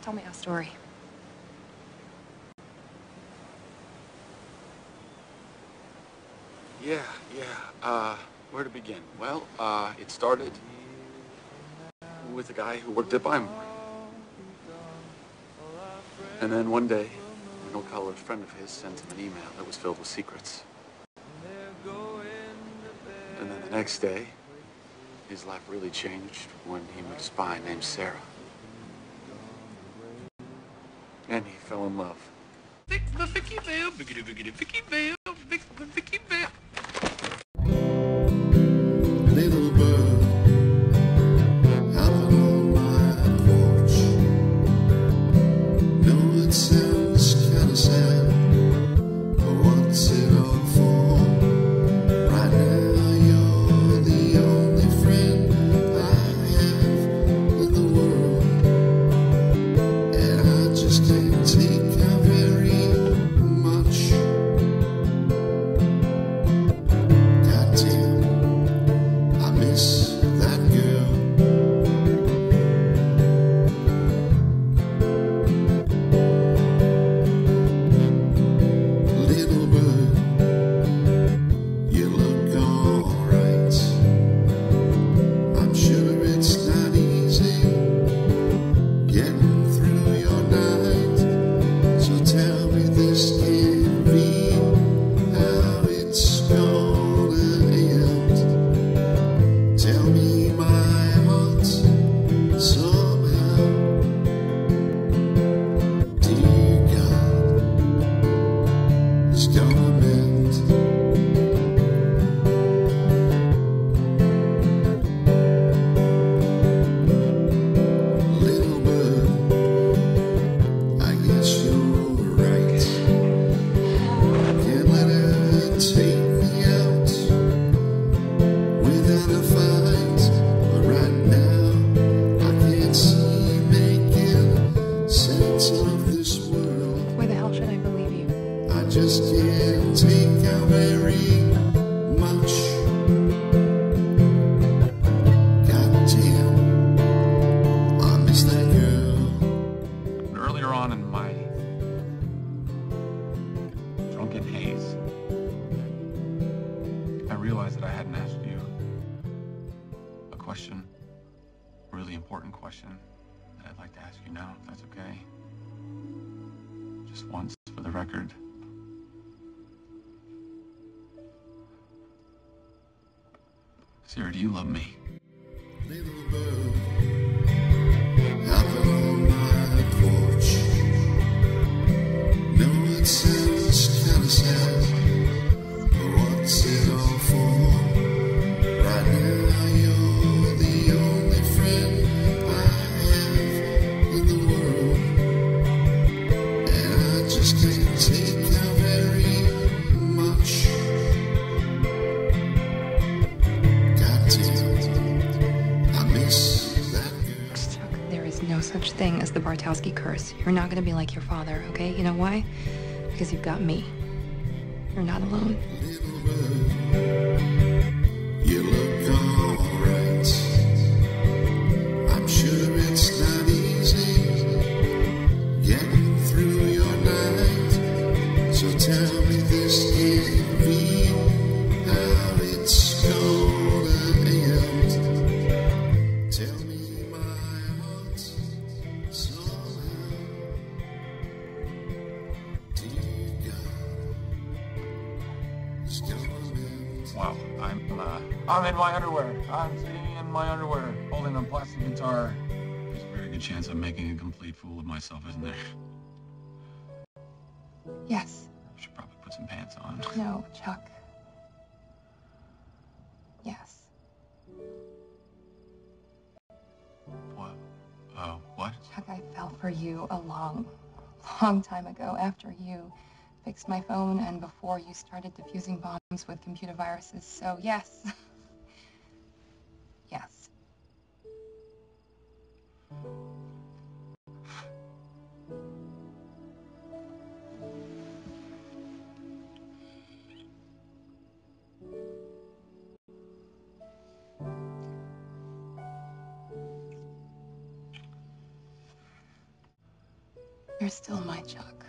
Tell me a story. Yeah. Where to begin? Well, it started with a guy who worked at Bymore. And then one day, an old college friend of his sent him an email that was filled with secrets. And then the next day, his life really changed when he met a spy named Sarah. And he fell in love. Vicky Vale, Vicky Vale. Little bird, hopping on my porch. No, it sounds kinda sad, but what's it all for? Right now you're the only friend I have in the world, and I just can't take how very much. Goddamn, I miss that girl. Little bird, you look alright. I'm sure it's not easy getting through your night. So tell me this can't be how it's gonna end. Tell me my heart somehow, dear God, is gonna mend. Little bird, I guess you're right. Can't let her take me out without a fight. But right now, I can't see making sense of this world. Why the hell should I believe you? I just can't take how very much. Goddamn, I miss that girl. But earlier on in my drunken haze, I realized that I hadn't asked you a question, a really important question that I'd like to ask you now, if that's okay. Just once, for the record. Sarah, do you love me? Little bird, hopping on my porch. No, it sounds kinda sad, but what's it all for? Right now you're the only friend I have in the world, and I just can't take how very much. Goddamn, I miss that girl. Chuck, there is no such thing as the Bartowski curse. You're not gonna be like your father, okay? You know why? Because you've got me. You're not alone. Little bird, you look alright. I'm sure it's not easy getting through your night. So tell me this can't be how it's gonna end. Tell me my heart somehow, dear God, is gonna mend. Wow, I'm in my underwear. I'm sitting in my underwear, holding a plastic guitar. There's a very good chance I'm making a complete fool of myself, isn't there? Yes. I should probably put some pants on. No, Chuck. Yes. What? What? Chuck, I fell for you a long time ago after you fixed my phone and before you started defusing bombs with computer viruses. So, yes. Yes. You're still my Chuck.